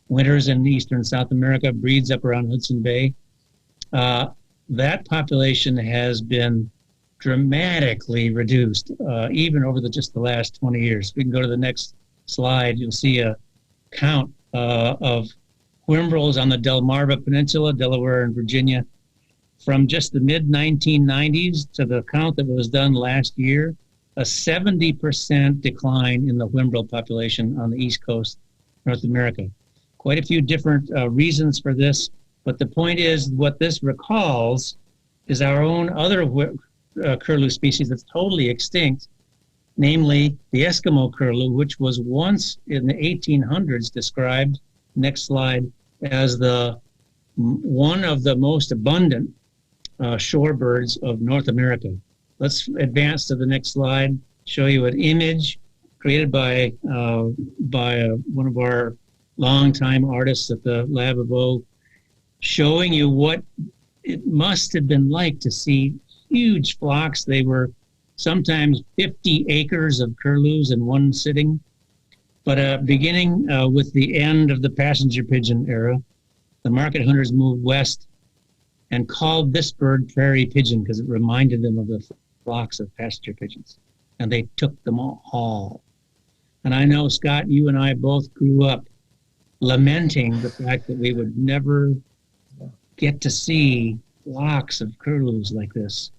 Winters in eastern South America, breeds up around Hudson Bay. That population has been dramatically reduced, even over just the last 20 years. We can go to the next slide. You'll see a count of whimbrels on the Delmarva Peninsula, Delaware and Virginia, from just the mid-1990s to the count that was done last year, a 70% decline in the whimbrel population on the East Coast, North America. Quite a few different reasons for this, but the point is what this recalls is our own other curlew species that's totally extinct, namely the Eskimo curlew, which was once in the 1800s described, next slide, as the one of the most abundant shorebirds of North America. Let's advance to the next slide, show you an image created by one of our longtime artists at the Lab of O, showing you what it must have been like to see huge flocks. They were sometimes 50 acres of curlews in one sitting. But beginning with the end of the passenger pigeon era, the market hunters moved west and called this bird prairie pigeon because it reminded them of the flocks of passenger pigeons. And they took them all. And I know, Scott, you and I both grew up lamenting the fact that we would never get to see flocks of curlews like this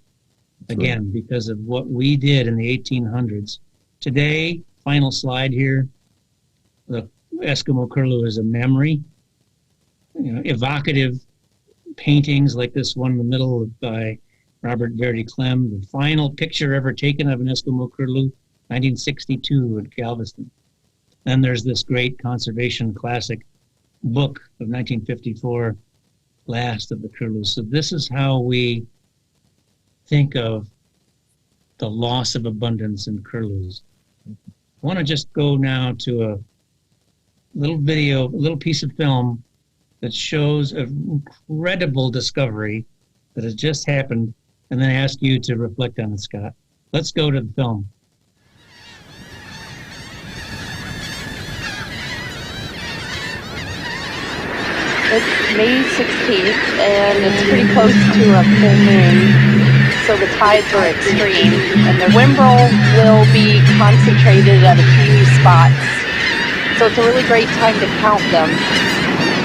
again because of what we did in the 1800s. Today, final slide here, the Eskimo Curlew is a memory. Evocative paintings like this one in the middle by Robert Verdi Clem, the final picture ever taken of an Eskimo Curlew, 1962 at Galveston. Then there's this great conservation classic book of 1954, Last of the Curlews. So this is how we think of the loss of abundance in curlews. I want to just go now to a little video, a little piece of film that shows an incredible discovery that has just happened, and then ask you to reflect on it, Scott. Let's go to the film. It's May 16th, and it's pretty close to a full moon, so the tides are extreme, and the whimbrel will be concentrated at a few spots, so it's a really great time to count them.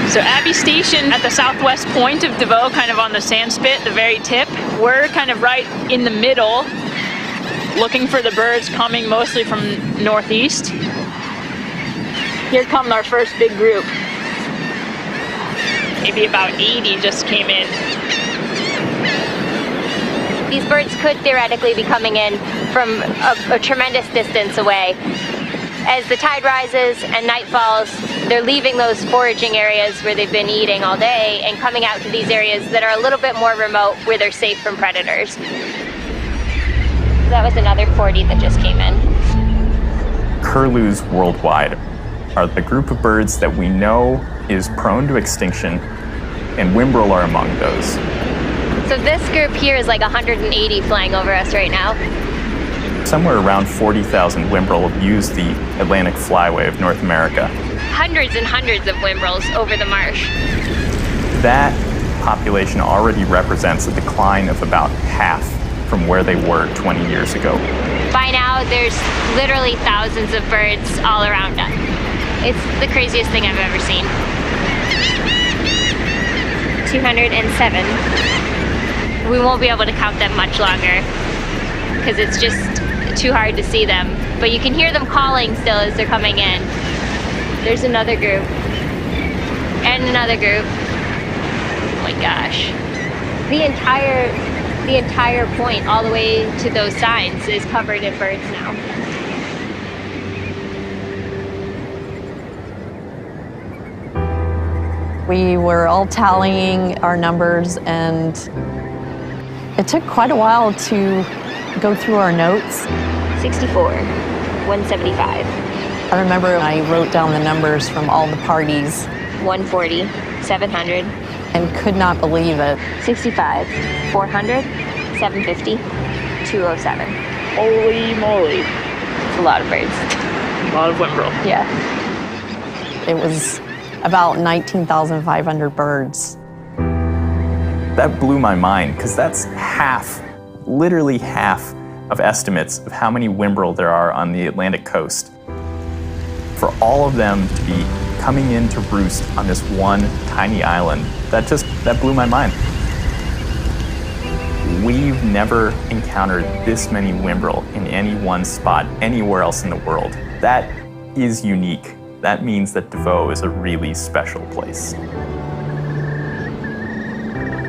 So Abbey Station at the southwest point of DeVoe, kind of on the sand spit, the very tip. We're kind of right in the middle, looking for the birds coming mostly from northeast. Here come our first big group. Maybe about 80 just came in. These birds could theoretically be coming in from a tremendous distance away. As the tide rises and night falls, they're leaving those foraging areas where they've been eating all day and coming out to these areas that are a little bit more remote where they're safe from predators. That was another 40 that just came in. Curlews worldwide are the group of birds that we know is prone to extinction, and whimbrel are among those. So this group here is like 180 flying over us right now. Somewhere around 40,000 whimbrel use the Atlantic flyway of North America. Hundreds and hundreds of whimbrels over the marsh. That population already represents a decline of about half from where they were 20 years ago. By now, there's literally thousands of birds all around us. It's the craziest thing I've ever seen. 207. We won't be able to count them much longer because it's just too hard to see them. But you can hear them calling still as they're coming in. There's another group. And another group. Oh my gosh. The entire point all the way to those signs is covered in birds now. We were all tallying our numbers, and it took quite a while to go through our notes. 64, 175. I remember I wrote down the numbers from all the parties. 140, 700. And could not believe it. 65, 400, 750, 207. Holy moly. It's a lot of birds. A lot of whimbrel. Yeah. It was about 19,500 birds. That blew my mind, because that's half, literally half, of estimates of how many whimbrel there are on the Atlantic coast. For all of them to be coming in to roost on this one tiny island, that blew my mind. We've never encountered this many whimbrel in any one spot anywhere else in the world. That is unique. That means that DeVoe is a really special place.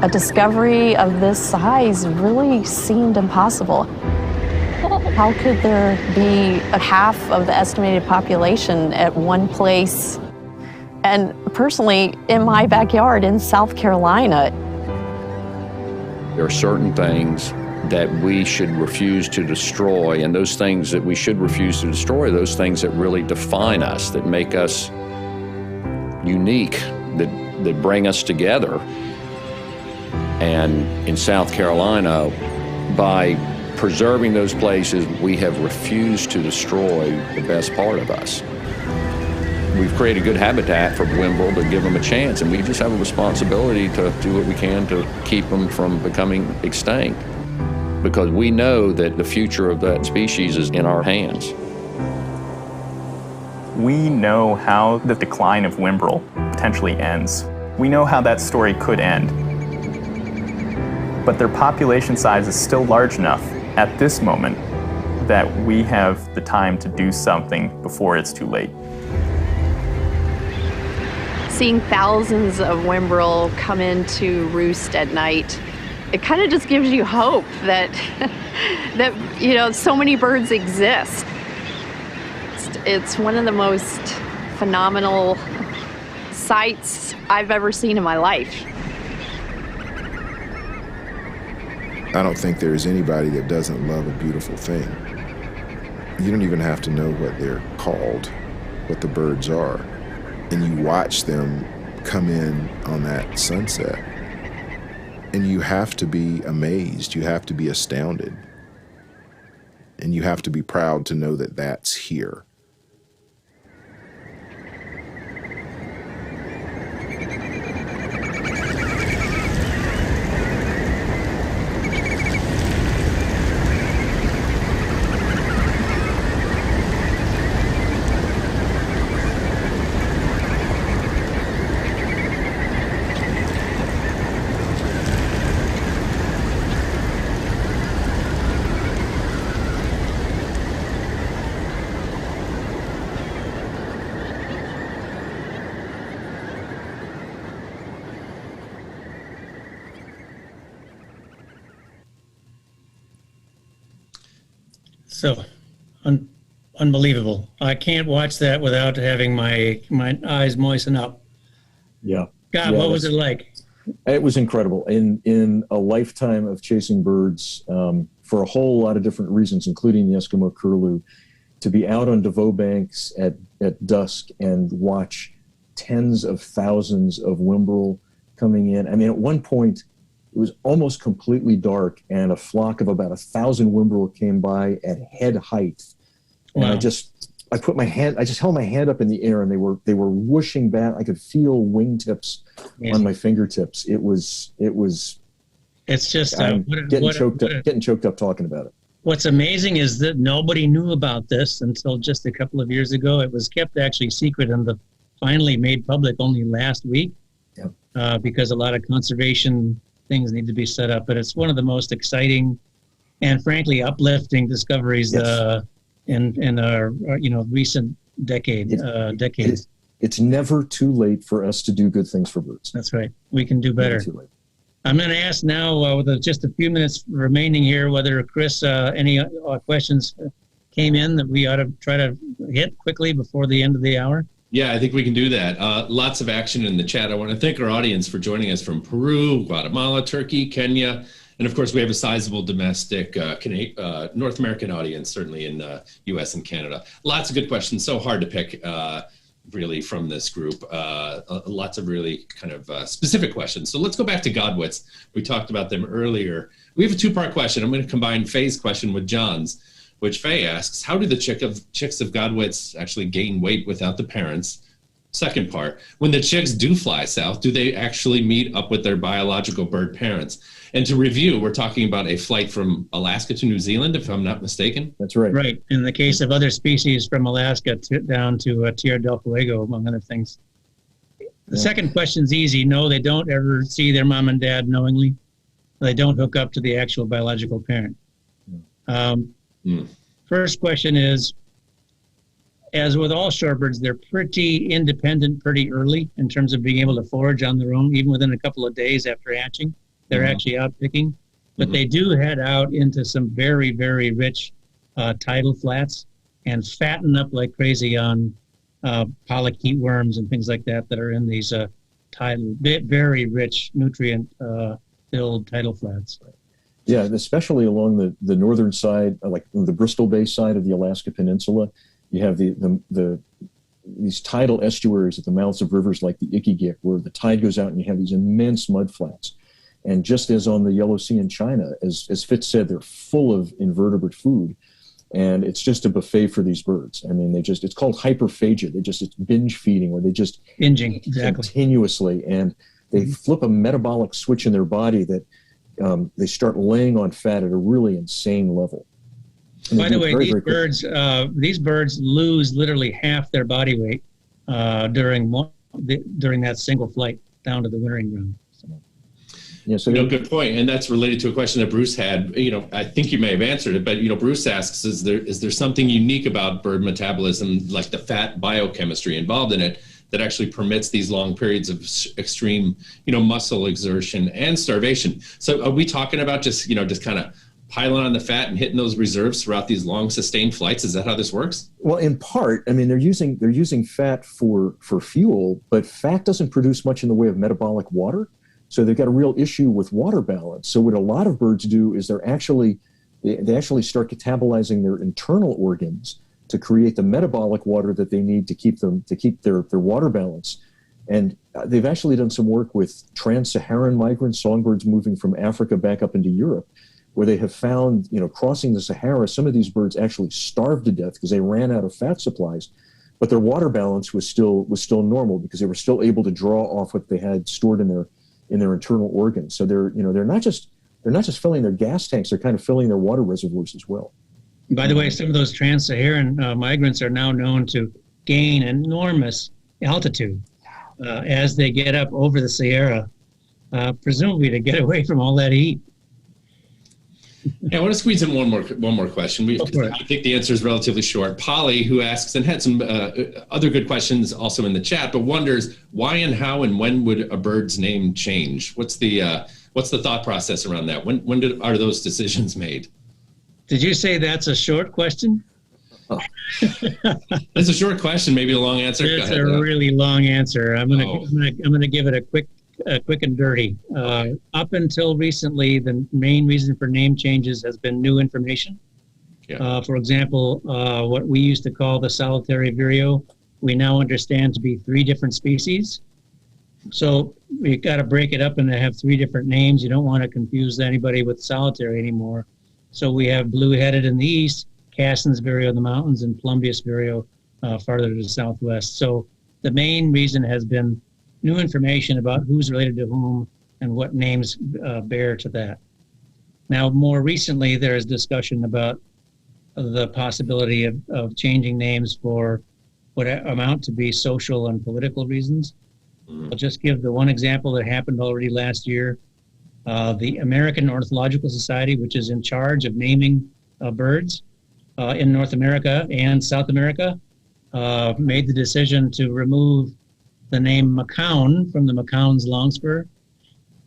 A discovery of this size really seemed impossible. How could there be a half of the estimated population at one place? And personally, in my backyard in South Carolina. There are certain things that we should refuse to destroy, and those things that we should refuse to destroy, those things that really define us, that make us unique, that bring us together. And in South Carolina, by preserving those places, we have refused to destroy the best part of us. We've created good habitat for Wimbrel to give them a chance, and we just have a responsibility to do what we can to keep them from becoming extinct, because we know that the future of that species is in our hands. We know how the decline of Wimbrel potentially ends. We know how that story could end. But their population size is still large enough at this moment that we have the time to do something before it's too late. Seeing thousands of Wimbrel come into roost at night, it kind of just gives you hope that, so many birds exist. It's one of the most phenomenal sights I've ever seen in my life. I don't think there's anybody that doesn't love a beautiful thing. You don't even have to know what they're called, what the birds are. And you watch them come in on that sunset. And you have to be amazed, you have to be astounded. And you have to be proud to know that that's here. So, unbelievable. I can't watch that without having my eyes moisten up. Yeah. God, what was it like? It was incredible. In a lifetime of chasing birds, for a whole lot of different reasons, including the Eskimo Curlew, to be out on DeVoe banks at dusk and watch tens of thousands of Wimbrel coming in. I mean, at one point, it was almost completely dark, and a flock of about 1,000 Wimbrel came by at head height. And Wow. I just held my hand up in the air, and they were whooshing back. I could feel wingtips on my fingertips. It was. It's just I'm getting choked up talking about it. What's amazing is that nobody knew about this until just a couple of years ago. It was kept actually secret and finally made public only last week. Yeah. Because a lot of conservation things need to be set up. But it's one of the most exciting and frankly uplifting discoveries in our recent decades. It's never too late for us to do good things for birds. That's right. We can do better. Never too late. I'm going to ask now, with just a few minutes remaining here, whether Chris, any questions came in that we ought to try to hit quickly before the end of the hour. Yeah, I think we can do that. Lots of action in the chat. I want to thank our audience for joining us from Peru, Guatemala, Turkey, Kenya, and of course we have a sizable domestic North American audience, certainly in U.S. and Canada. Lots of good questions. So hard to pick, really, from this group. Lots of really kind of specific questions. So let's go back to Godwits. We talked about them earlier. We have a two-part question. I'm going to combine Faye's question with John's, which Faye asks, how do the chicks of Godwits actually gain weight without the parents? Second part, when the chicks do fly south, do they actually meet up with their biological bird parents? And to review, we're talking about a flight from Alaska to New Zealand, if I'm not mistaken. That's right. Right. In the case of other species from Alaska down to Tierra del Fuego, among other things. The second question's easy. No, they don't ever see their mom and dad knowingly. They don't hook up to the actual biological parent. First question is, as with all shorebirds, they're pretty independent pretty early in terms of being able to forage on their own, even within a couple of days after hatching. They're actually out picking. But they do head out into some very, very rich tidal flats and fatten up like crazy on polychaete worms and things like that are in these very rich nutrient filled tidal flats. Yeah, especially along the northern side, like the Bristol Bay side of the Alaska Peninsula, you have these tidal estuaries at the mouths of rivers like the Ickigik, where the tide goes out and you have these immense mud flats. And just as on the Yellow Sea in China, as Fitz said, they're full of invertebrate food. And it's just a buffet for these birds. I mean, it's called hyperphagia. It's binge feeding, where they just binging exactly continuously. And they flip a metabolic switch in their body that they start laying on fat at a really insane level. And by the way, these birds lose literally half their body weight during that single flight down to the wintering ground. Yeah, so good point, and that's related to a question that Bruce had. I think you may have answered it, but Bruce asks, is there something unique about bird metabolism, like the fat biochemistry involved in it, that actually permits these long periods of extreme, muscle exertion and starvation? So, are we talking about just kind of piling on the fat and hitting those reserves throughout these long sustained flights? Is that how this works? Well, in part, I mean, they're using fat for fuel, but fat doesn't produce much in the way of metabolic water. So they've got a real issue with water balance. So what a lot of birds do is they actually start catabolizing their internal organs to create the metabolic water that they need to keep their water balance. And they've actually done some work with trans-Saharan migrants, songbirds moving from Africa back up into Europe, where they have found, crossing the Sahara, some of these birds actually starved to death because they ran out of fat supplies, but their water balance was still normal because they were still able to draw off what they had stored in their internal organs. So they're not just filling their gas tanks, they're kind of filling their water reservoirs as well. By the way, some of those trans-Saharan migrants are now known to gain enormous altitude as they get up over the Sahara, presumably to get away from all that heat. Yeah, I want to squeeze in one more question. I think the answer is relatively short. Polly, who asks, and had some other good questions also in the chat, but wonders why and how and when would a bird's name change? What's the thought process around that? When are those decisions made? Did you say that's a short question? Oh. It's a short question, maybe a long answer. It's a really long answer. I'm gonna give it a quick and dirty. Up until recently, the main reason for name changes has been new information. Yeah. For example, what we used to call the solitary vireo, we now understand to be 3 different species. So we got to break it up and have 3 different names. You don't want to confuse anybody with solitary anymore. So we have blue-headed in the east, Cassin's vireo in the mountains, and Plumbeus vireo farther to the southwest. So the main reason has been new information about who's related to whom and what names bear to that. Now, more recently, there is discussion about the possibility of changing names for what amount to be social and political reasons. I'll just give the one example that happened already last year. The American Ornithological Society, which is in charge of naming birds in North America and South America, made the decision to remove the name McCown from the McCown's longspur.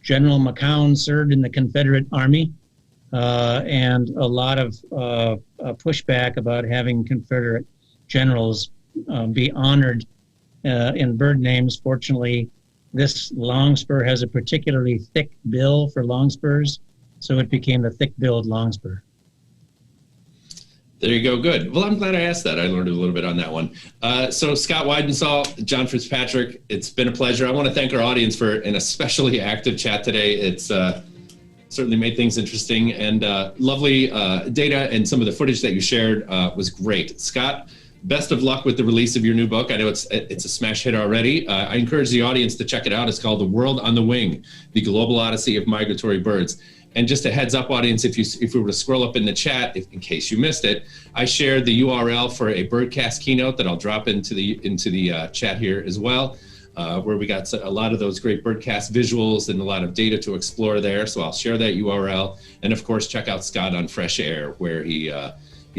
General McCown served in the Confederate Army, and a lot of pushback about having Confederate generals be honored in bird names. Fortunately, this longspur has a particularly thick bill for longspurs, so it became the thick-billed longspur. There you go. Good. Well, I'm glad I asked that. I learned a little bit on that one. So Scott Weidensaw, John Fitzpatrick, it's been a pleasure. I want to thank our audience for an especially active chat today. It's certainly made things interesting, and lovely data, and some of the footage that you shared was great. Scott, best of luck with the release of your new book. I know it's a smash hit already. I encourage the audience to check it out. It's called The World on the Wing, The Global Odyssey of Migratory Birds. And just a heads up, audience, if we were to scroll up in the chat, in case you missed it, I shared the URL for a Birdcast keynote that I'll drop into the chat here as well, where we got a lot of those great Birdcast visuals and a lot of data to explore there. So I'll share that URL. And of course, check out Scott on Fresh Air, where he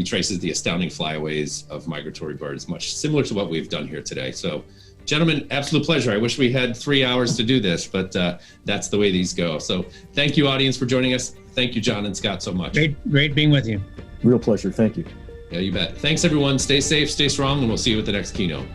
traces the astounding flyaways of migratory birds, much similar to what we've done here today. So, gentlemen, absolute pleasure. I wish we had 3 hours to do this, but that's the way these go. So thank you, audience, for joining us. Thank you, John and Scott, so much. Great being with you. Real pleasure. Thank you. Yeah, you bet. Thanks, everyone. Stay safe, stay strong, and we'll see you at the next keynote.